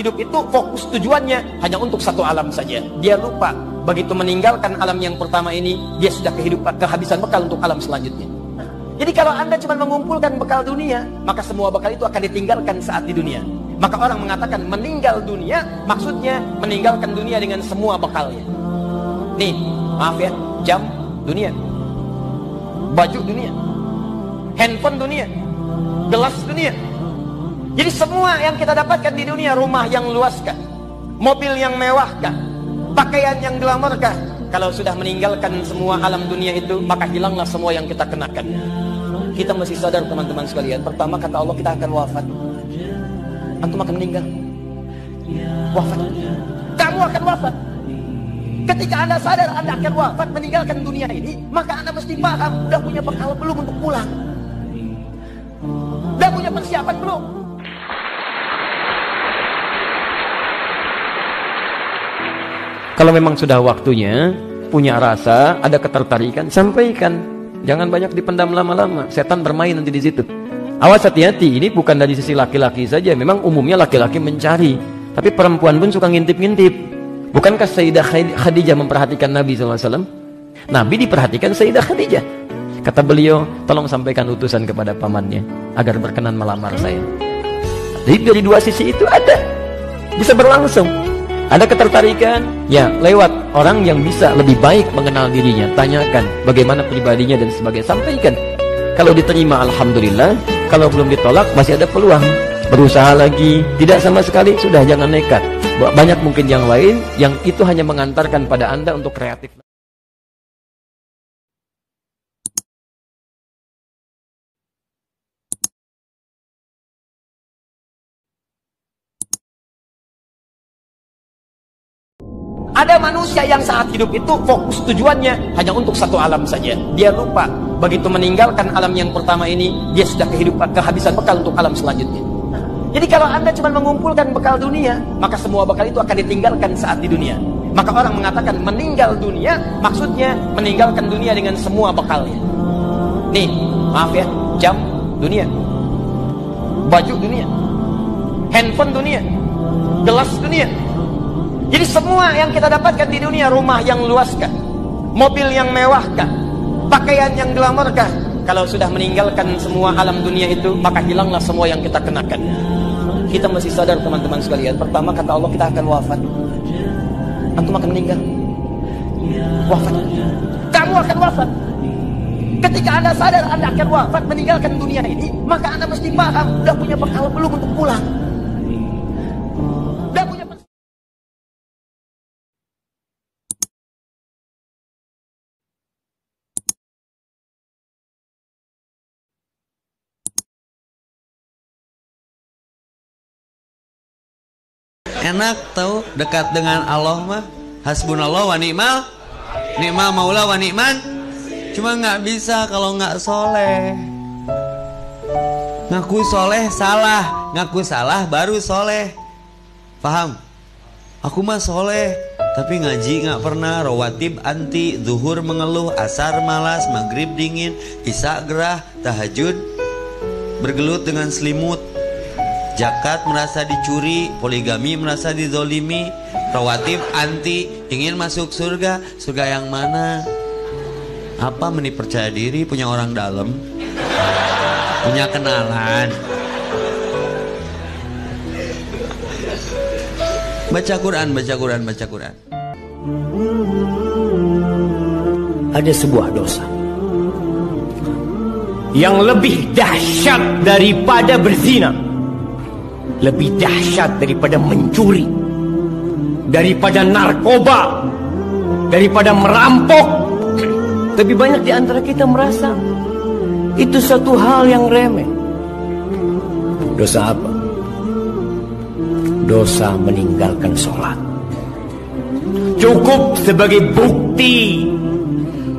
hidup itu fokus tujuannya hanya untuk satu alam saja. Dia lupa begitu meninggalkan alam yang pertama ini, dia sudah kehabisan bekal untuk alam selanjutnya. Jadi kalau Anda cuma mengumpulkan bekal dunia, maka semua bekal itu akan ditinggalkan saat di dunia. Maka orang mengatakan meninggal dunia, maksudnya meninggalkan dunia dengan semua bekalnya. Nih, maaf ya, jam dunia, baju dunia, handphone dunia, gelas dunia. Jadi semua yang kita dapatkan di dunia, rumah yang luaskah, mobil yang mewahkah, pakaian yang glamourkah, kalau sudah meninggalkan semua alam dunia itu, maka hilanglah semua yang kita kenakan. Kita mesti sadar teman-teman sekalian, pertama kata Allah kita akan wafat. Antum akan meninggal. Wafat. Kamu akan wafat. Ketika Anda sadar Anda akan wafat, meninggalkan dunia ini, maka Anda mesti paham, udah punya bekal belum untuk pulang? Udah punya persiapan belum? Kalau memang sudah waktunya, punya rasa, ada ketertarikan, sampaikan. Jangan banyak dipendam lama-lama. Setan bermain nanti di situ. Awas, hati-hati. Ini bukan dari sisi laki-laki saja. Memang umumnya laki-laki mencari, tapi perempuan pun suka ngintip-ngintip. Bukankah Sayyidah Khadijah memperhatikan Nabi SAW? Nabi diperhatikan Sayyidah Khadijah. Kata beliau, tolong sampaikan utusan kepada pamannya agar berkenan melamar saya. Jadi dari dua sisi itu ada, bisa berlangsung. Ada ketertarikan, ya lewat orang yang bisa lebih baik mengenal dirinya. Tanyakan bagaimana pribadinya dan sebagainya, sampaikan. Kalau diterima alhamdulillah, kalau belum ditolak masih ada peluang. Berusaha lagi, tidak sama sekali, sudah jangan nekat. Banyak mungkin yang lain yang itu hanya mengantarkan pada Anda untuk kreatif. Ada manusia yang saat hidup itu fokus tujuannya hanya untuk satu alam saja. Dia lupa begitu meninggalkan alam yang pertama ini, dia sudah kehabisan bekal untuk alam selanjutnya. Jadi kalau Anda cuma mengumpulkan bekal dunia, maka semua bekal itu akan ditinggalkan saat di dunia. Maka orang mengatakan meninggal dunia, maksudnya meninggalkan dunia dengan semua bekalnya. Nih, maaf ya, jam dunia, baju dunia, handphone dunia, gelas dunia. Jadi semua yang kita dapatkan di dunia, rumah yang luaskah, mobil yang mewahkah, pakaian yang glamourkah, kalau sudah meninggalkan semua alam dunia itu, maka hilanglah semua yang kita kenakan. Kita mesti sadar teman-teman sekalian, pertama kata Allah kita akan wafat. Antum akan meninggal. Wafat. Kamu akan wafat. Ketika Anda sadar Anda akan wafat, meninggalkan dunia ini, maka Anda mesti paham, udah punya bekal belum untuk pulang? Udah punya enak tahu dekat dengan Allah mah hasbunallah wa ni'mal maula wa ni'man. Cuma nggak bisa kalau nggak soleh. Ngaku soleh salah, ngaku salah baru soleh. Paham? Aku mah soleh tapi ngaji nggak pernah, rawatib anti, zuhur mengeluh, asar malas, maghrib dingin, isya gerah, tahajud bergelut dengan selimut, zakat merasa dicuri, poligami merasa dizolimi, rawatib anti, ingin masuk surga. Surga yang mana? Apa meni percaya diri, punya orang dalam, punya kenalan. Baca Quran, baca Quran, baca Quran. Ada sebuah dosa yang lebih dahsyat daripada berzina, lebih dahsyat daripada mencuri, daripada narkoba, daripada merampok. Lebih banyak di antara kita merasa itu satu hal yang remeh. Dosa apa? Dosa meninggalkan sholat. Cukup sebagai bukti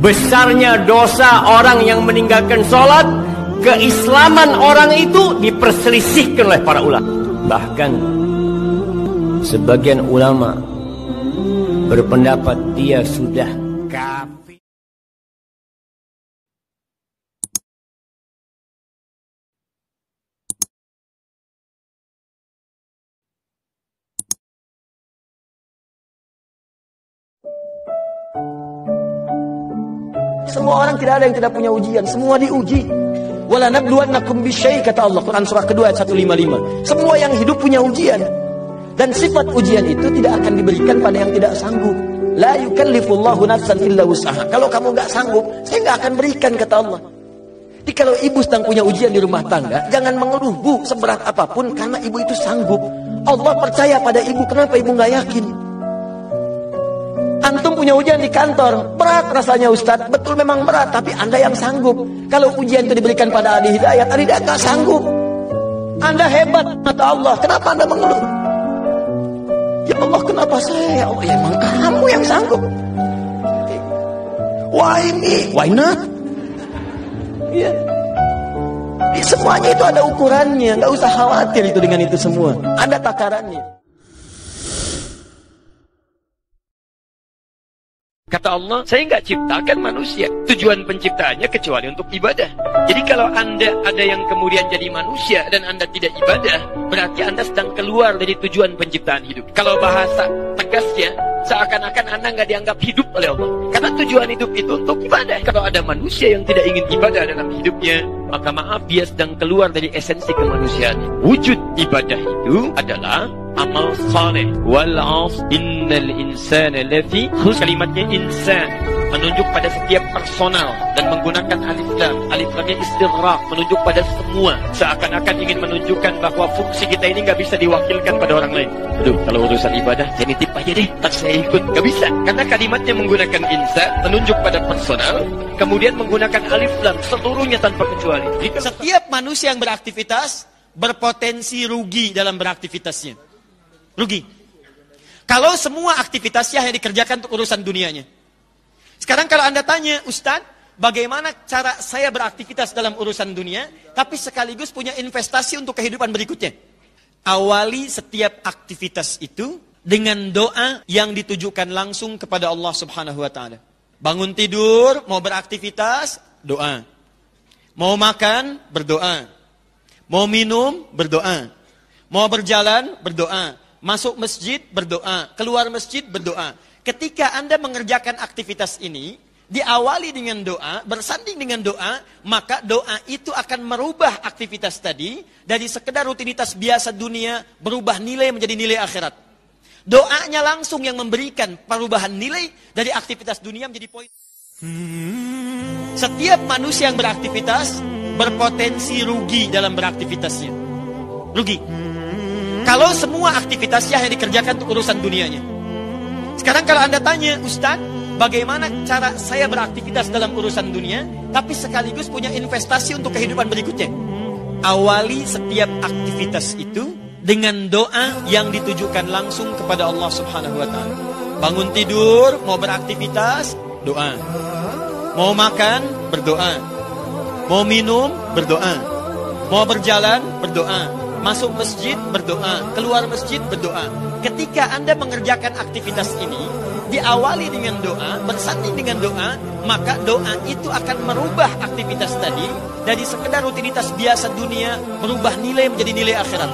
besarnya dosa orang yang meninggalkan sholat, keislaman orang itu diperselisihkan oleh para ulama. Bahkan sebagian ulama berpendapat dia sudah kafir. Semua orang tidak ada yang tidak punya ujian, semua diuji. Wala nabluwannakum bisyai, kata Allah Quran surah kedua ayat 155. Semua yang hidup punya ujian. Dan sifat ujian itu tidak akan diberikan pada yang tidak sanggup. La yukallifullahu nafsan illa wus'aha. Kalau kamu nggak sanggup, saya nggak akan berikan, kata Allah. Jadi kalau ibu sedang punya ujian di rumah tangga, jangan mengeluh, Bu, seberat apapun, karena ibu itu sanggup. Allah percaya pada ibu, kenapa ibu nggak yakin? Antum punya ujian di kantor, berat rasanya Ustadz, betul memang berat, tapi Anda yang sanggup. Kalau ujian itu diberikan pada Adi Hidayat, Adi Hidayat nggak sanggup. Anda hebat, kata Allah, kenapa Anda mengeluh? Ya Allah, kenapa saya? Ya Allah, ya emang kamu yang sanggup. Why me? Why not? Ya. Semuanya itu ada ukurannya, nggak usah khawatir itu dengan itu semua. Ada takarannya. Kata Allah, saya nggak ciptakan manusia. Tujuan penciptaannya kecuali untuk ibadah. Jadi kalau Anda ada yang kemudian jadi manusia dan Anda tidak ibadah, berarti Anda sedang keluar dari tujuan penciptaan hidup. Kalau bahasa tegasnya, seakan-akan Anda nggak dianggap hidup oleh Allah. Karena tujuan hidup itu untuk ibadah. Kalau ada manusia yang tidak ingin ibadah dalam hidupnya, maka maaf, dia sedang keluar dari esensi kemanusiaan. Wujud ibadah itu adalah amal saleh. Wal 'asr innal insana lafi khusr. Kalimatnya insan menunjuk pada setiap personal dan menggunakan alif lam. Alif lamnya istighraq, menunjuk pada semua. Seakan-akan ingin menunjukkan bahwa fungsi kita ini nggak bisa diwakilkan pada orang lain. Aduh, kalau urusan ibadah saya nitip aja deh, tak saya ikut. Nggak bisa, karena kalimatnya menggunakan insan, menunjuk pada personal, kemudian menggunakan alif lam, seluruhnya tanpa kecuali. Setiap manusia yang beraktivitas berpotensi rugi dalam beraktivitasnya. Rugi. Kalau semua aktivitasnya hanya dikerjakan untuk urusan dunianya. Sekarang kalau Anda tanya, Ustadz, bagaimana cara saya beraktivitas dalam urusan dunia, tapi sekaligus punya investasi untuk kehidupan berikutnya? Awali setiap aktivitas itu dengan doa yang ditujukan langsung kepada Allah Subhanahu wa Ta'ala. Bangun tidur, mau beraktivitas, doa. Mau makan, berdoa. Mau minum, berdoa. Mau berjalan, berdoa. Masuk masjid, berdoa. Keluar masjid, berdoa. Ketika Anda mengerjakan aktivitas ini, diawali dengan doa, bersanding dengan doa, maka doa itu akan merubah aktivitas tadi, dari sekedar rutinitas biasa dunia, berubah nilai menjadi nilai akhirat. Doanya langsung yang memberikan perubahan nilai dari aktivitas dunia menjadi poin. Setiap manusia yang beraktivitas, berpotensi rugi dalam beraktivitasnya. Rugi. Kalau semua aktivitasnya hanya dikerjakan untuk urusan dunianya. Sekarang kalau Anda tanya, Ustadz, bagaimana cara saya beraktivitas dalam urusan dunia, tapi sekaligus punya investasi untuk kehidupan berikutnya? Awali setiap aktivitas itu dengan doa yang ditujukan langsung kepada Allah Subhanahu wa Ta'ala. Bangun tidur, mau beraktivitas, doa. Mau makan, berdoa. Mau minum, berdoa. Mau berjalan, berdoa. Masuk masjid, berdoa. Keluar masjid, berdoa. Ketika Anda mengerjakan aktivitas ini, diawali dengan doa, bersanding dengan doa, maka doa itu akan merubah aktivitas tadi, dari sekedar rutinitas biasa dunia, berubah nilai menjadi nilai akhirat.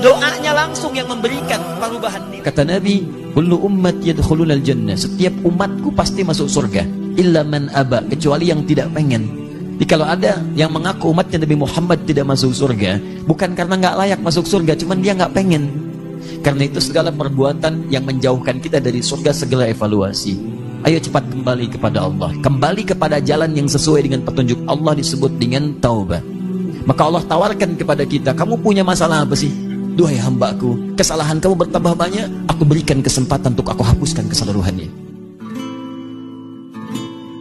Doanya langsung yang memberikan perubahan nilai. Kata Nabi, kullu ummat yadkhulunal jannah. Setiap umatku pasti masuk surga. Illa man aba, kecuali yang tidak pengen. Jadi kalau ada yang mengaku umatnya Nabi Muhammad tidak masuk surga, bukan karena nggak layak masuk surga, cuman dia nggak pengen. Karena itu segala perbuatan yang menjauhkan kita dari surga segala evaluasi. Ayo cepat kembali kepada Allah. Kembali kepada jalan yang sesuai dengan petunjuk Allah disebut dengan taubah. Maka Allah tawarkan kepada kita, kamu punya masalah apa sih? Duhai hambaku, kesalahan kamu bertambah banyak, aku berikan kesempatan untuk aku hapuskan keseluruhannya.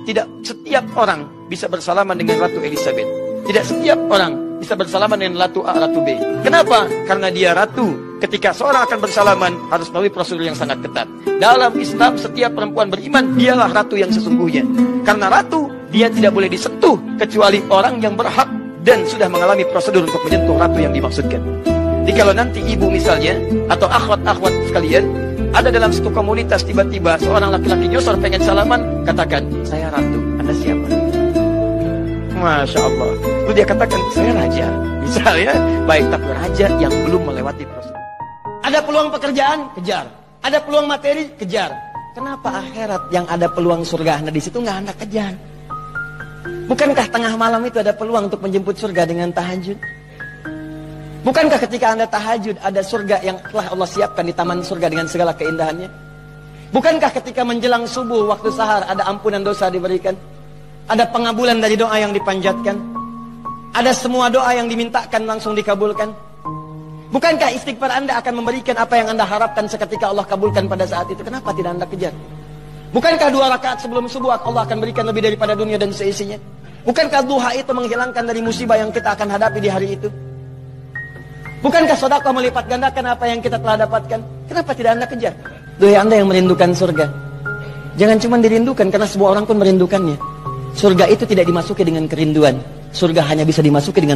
Tidak setiap orang bisa bersalaman dengan Ratu Elizabeth. Tidak setiap orang bisa bersalaman dengan Ratu A, Ratu B. Kenapa? Karena dia ratu. Ketika seorang akan bersalaman, harus melalui prosedur yang sangat ketat. Dalam Islam, setiap perempuan beriman, dialah ratu yang sesungguhnya. Karena ratu, dia tidak boleh disentuh, kecuali orang yang berhak dan sudah mengalami prosedur untuk menyentuh ratu yang dimaksudkan. Jadi kalau nanti ibu misalnya, atau akhwat-akhwat sekalian, ada dalam satu komunitas tiba-tiba seorang laki-laki nyosor pengen salaman, katakan, saya ratu, Anda siapa? Masya Allah. Lalu dia katakan, saya raja. Misalnya, baik, tapi raja yang belum melewati prosedur. Ada peluang pekerjaan, kejar. Ada peluang materi, kejar. Kenapa akhirat yang ada peluang surga Anda di situ nggak Anda kejar? Bukankah tengah malam itu ada peluang untuk menjemput surga dengan tahajud? Bukankah ketika Anda tahajud ada surga yang telah Allah siapkan di taman surga dengan segala keindahannya? Bukankah ketika menjelang subuh waktu sahar ada ampunan dosa diberikan? Ada pengabulan dari doa yang dipanjatkan? Ada semua doa yang dimintakan langsung dikabulkan? Bukankah istighfar Anda akan memberikan apa yang Anda harapkan seketika Allah kabulkan pada saat itu? Kenapa tidak Anda kejar? Bukankah 2 rakaat sebelum subuh Allah akan berikan lebih daripada dunia dan seisinya? Bukankah duha itu menghilangkan dari musibah yang kita akan hadapi di hari itu? Bukankah sedekah melipat gandakan apa yang kita telah dapatkan? Kenapa tidak Anda kejar? Duhai Anda yang merindukan surga, jangan cuma dirindukan, karena semua orang pun merindukannya. Surga itu tidak dimasuki dengan kerinduan. Surga hanya bisa dimasuki dengan